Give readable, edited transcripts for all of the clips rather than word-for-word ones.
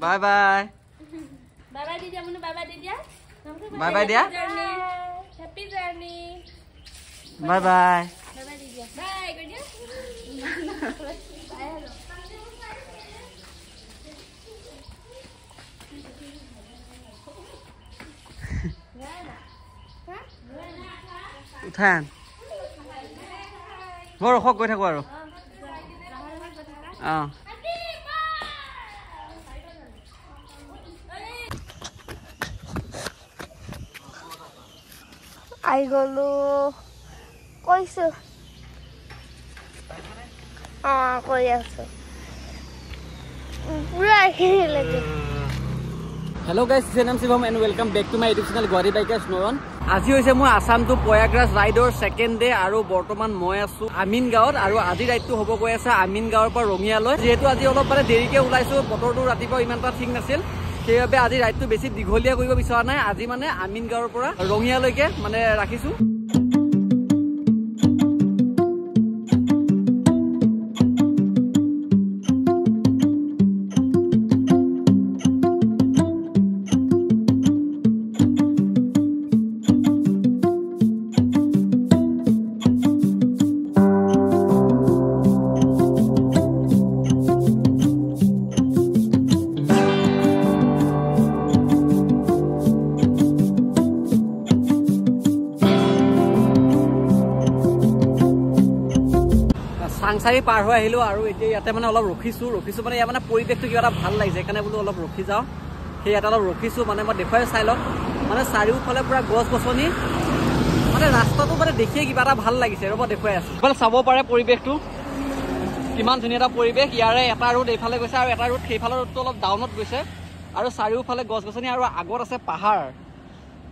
Bye bye Bye bye Didia, Munu bye bye Didia. Bye bye Dia. Happy journey. Bye bye. Bye bye Didia. Bye Didia. Bye hello. উঠান বৰ ৰখক গৈ থাকো আৰু I golo কৈছো কৈ আছো পুৰা খেলে Hello guys, this is Anam Shivam and welcome back to my YouTube channel Gwari Bikers Noron. আজি হৈছে মই আসাম টু পয়াগ্ৰাছ ৰাইডৰ সেকেন্ড ডে আৰু বৰ্তমান মই আছো আমিনগাঁৱত আৰু আজি ৰাইডটো হ'ব গৈ আছে আমিনগাঁৱৰ পৰা ৰঙিয়ালৈ যেহেতু আজি অলপ মানে দেৰিকে ওলাইছো বতৰটো ৰাতিপুৱা ইমানটা ঠিক নাছিল সেইবাবে আজি ৰাইডটো বেছি দীঘলীয়া কৰিব বিচৰা নাই আজি মানে আমিনগাঁৱৰ পৰা ৰঙিয়ালৈকে মানে ৰাখিছো সাংসাৰী পাৰ হৈ আহিলো আৰু এতিয়া ইয়াতে মানে অলপ ৰখিছো মানে ইয়াৰ মানে পৰিৱেশটো কিবা এটা ভাল লাগিছে কাৰণে বোলো অলপ ৰখি যাওঁ সেই ইয়াতে অলপ ৰখিছো মানে মই দেখুৱাই চাই লওক মানে চাৰিওফালে পুৰা গছ গছনি মানে ৰাস্তাটো মানে দেখিয়ে কিবা এটা ভাল লাগিছে ৰ'ব দেখুৱাই আছো মানে চাব পাৰে পৰিৱেশটো কিমান ধুনীয়া এটা পৰিৱেশ ইয়াৰে এটা ৰোড এইফালে গৈছে আৰু এটা ৰোড সেইফালৰ ৰোডটো অলপ ডাউনত গৈছে আৰু চাৰিওফালে গছ গছনি আৰু আগত আছে পাহাৰ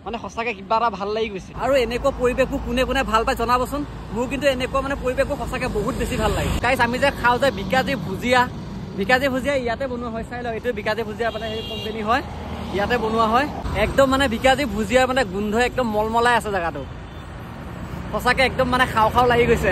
মানে সঁচাকে কিবা এটা ভাল লাগি গৈছে আৰু এনেকুৱা পৰিৱেশবোৰ কোনে কোনে ভাল পায় জনাবচোন মোৰ কিন্তু এনেকুৱা মানে পৰিৱেশবোৰ সঁচাকে বহুত বেছি ভাল লাগে গাইছ আমি যে খাওঁ যে বিকাজী ভুজিয়া ইয়াতে বনোৱা হয় চাই লওক এইটো বিকাজী ভুজিয়া মানে সেই কোম্পানী হয় ইয়াতে বনোৱা হয় একদম মানে বিকাজী ভুজিয়াৰ মানে গোন্ধ একদম মলমলাই আছে জেগাটো সঁচাকে একদম মানে খাওঁ খাওঁ লাগি গৈছে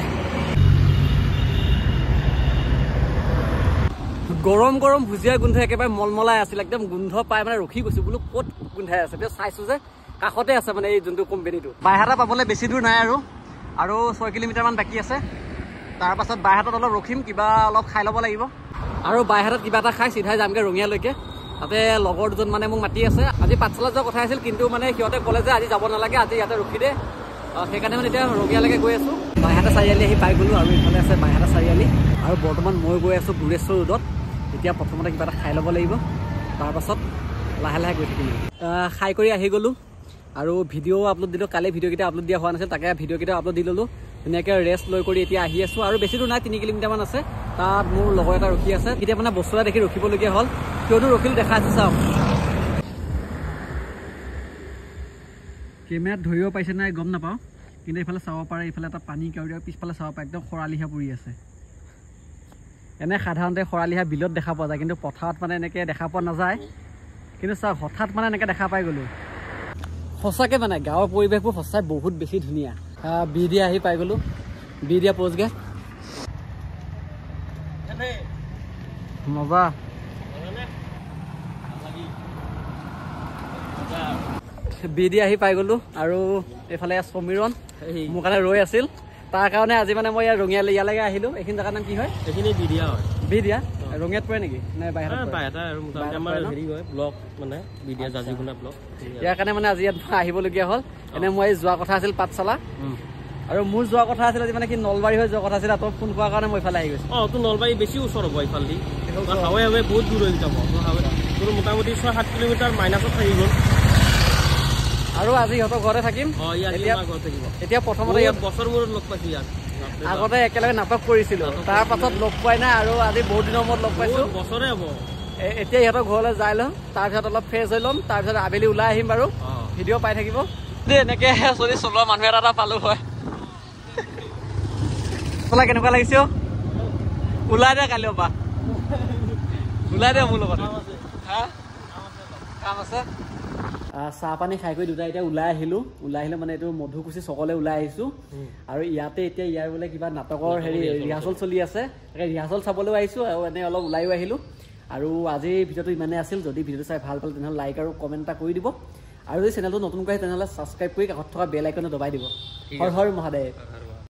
গৰম গৰম ভুজিয়া গোন্ধ একেবাৰে মলমলাই আছিল একদম গোন্ধ পাই মানে ৰখি গৈছো বোলো ক'ত গোন্ধাই আছে চাইছো যে কাষতে আছে মানে এই যোনটো কোম্পানীটো বাইহাটা পাবলৈ বেছি দূৰ নাই আৰু 6 কিলোমিটাৰ মান বাকী আছে তাৰ পাছত বাইহাটাত অলপ ৰখিম কিবা অলপ খাই ল'ব লাগিব আৰু বাইহাটাত কিবা এটা খাই চিধাই যামগে ৰঙিয়ালৈকে তাতে লগৰ দুজন মানে মোক মাতি আছে আজি পাঠশালা যোৱাৰ কথা আছিল কিন্তু মানে সিহঁতে ক'লে যে আজি যাব নালাগে আজি ইয়াতে ৰখি দে সেইকাৰণে মানে এতিয়া ৰঙিয়ালৈকে গৈ আছো বাইহাটা চাৰিআলি আহি পাই গ'লো আৰু এইফালে আছে বাইহাটা চাৰিআলি আৰু বৰ্তমান মই গৈ আছো গুৰেশ্বৰ ৰোডত এতিয়া প্ৰথমতে কিবা এটা খাই ল'ব লাগিব তাৰ পাছত লাহে লাহে গৈ থাকিম খাই কৰি আহি গ'লো আৰু ভিডিঅ' আপলোড দিলোঁ কালি ভিডিঅ'কেইটা আপলোড দিয়া হোৱা নাছিল তাকে ভিডিঅ'কেইটা আপলোড দি ল'লোঁ ধুনীয়াকৈ ৰেষ্ট লৈ কৰি এতিয়া আহি আছোঁ আৰু বেছি দূৰ নাই 3 কিলোমিটাৰমান আছে তাত মোৰ লগৰ এটা ৰখি আছে এতিয়া মানে বস্তু এটা দেখি ৰখিবলগীয়া হ'ল কিয়নো ৰখিলোঁ দেখা আছে চাওক কেমেৰাত ধৰিব পাইছে নাই গম নাপাওঁ কিন্তু এইফালে চাব পাৰে এইফালে এটা পানী কাউৰীয়া পিছফালে চাব পাৰে একদম খৰালিহা পৰি আছে এনে সাধাৰণতে খৰালিহা বিলত দেখা পোৱা যায় কিন্তু পথাৰত মানে এনেকৈ দেখা পোৱা নাযায় কিন্তু চাওক হঠাৎ মানে এনেকৈ দেখা পাই গ'লোঁ সঁচাকৈ মানে গাঁৱৰ পৰিৱেশবোৰ সঁচাই বহুত বেছি ধুনীয়া বিদিয়া আহি পাই গ'লোঁ বিদিয়া পোষ্ট গেট মজা বিদিয়া আহি পাই গ'লোঁ আৰু এইফালে সমীৰণ মোৰ কাৰণে ৰৈ আছিল তাৰ কাৰণে আজি মানে মই ৰঙিয়ালৈ ইয়ালৈকে আহিলোঁ এইখিনি জেগাৰ নাম কি হয় এইখিনি বিদিয়া হয় বিদিয়া ৰঙিয়াত পৰে নেকি নে বাইহাটা আৰু মোটামুটি আমাৰ হেৰি হয় ব্লক মানে বিদিয়া জাজিগুনা ব্লক ইয়াৰ কাৰণে মানে আজি ইয়াত আহিবলগীয়া হ'ল এনে মই যোৱা কথা আছিল পাঠশালা আৰু মোৰ যোৱা কথা আছিল আজি মানে কি নলবাৰী হৈ যোৱা কথা আছিল তই ফোন কৰাৰ কাৰণে মই ইফালে আহি গৈছোঁ তোৰ নলবাৰী বেছি ওচৰ হ'ব ইফালেদি হাৱে হাৱে বহুত দূৰ হৈ যাব তোৰ মোটামুটি 6-7 কিলোমিটাৰ মাইনাছত থাকি গ'ল আৰু আজি সিহঁতৰ ঘৰতে থাকিম এতিয়া প্ৰথমতে ইয়াত বছৰ মূৰত লগ পাইছোঁ ইয়াত আগতে একেলগে নাটক কৰিছিলোঁ তাৰ পাছত লগ পোৱাই নাই আৰু আজি বহুত দিনৰ মূৰত লগ পাইছোঁ বছৰে হ'ব এতিয়া ইহঁতৰ ঘৰলৈ যাই লওঁ তাৰপিছত অলপ ফ্ৰেছ হৈ ল'ম তাৰপিছত আবেলি ওলাই আহিম বাৰু ভিডিঅ' পাই থাকিব এনেকৈ যদি চলোৱা মানুহ এটা পালোঁ হয় চলা কেনেকুৱা লাগিছে ওলাই দে কালিৰ পৰা ওলাই দে মোৰ লগত কাম আছে চাহ পানী খাই কৰি দুটা এতিয়া ওলাই আহিলোঁ মানে এইটো মধুকুচি চকলে ওলাই আহিছোঁ আৰু ইয়াতে এতিয়া ইয়াৰ বোলে কিবা নাটকৰ হেৰি ৰিহাৰ্চল চলি আছে তাকে ৰিহাৰ্চল চাবলৈও আহিছোঁ আৰু এনেই অলপ ওলাইও আহিলোঁ আৰু আজিৰ ভিডিঅ'টো ইমানেই আছিল যদি ভিডিঅ'টো চাই ভাল পালে তেনেহ'লে লাইক আৰু কমেণ্ট এটা কৰি দিব আৰু যদি চেনেলটো নতুনকৈ আহে তেনেহ'লে ছাবস্ক্ৰাইব কৰি কাষত থকা বেল আইকনটো দবাই দিব হৰ হৰ মহাদেৱ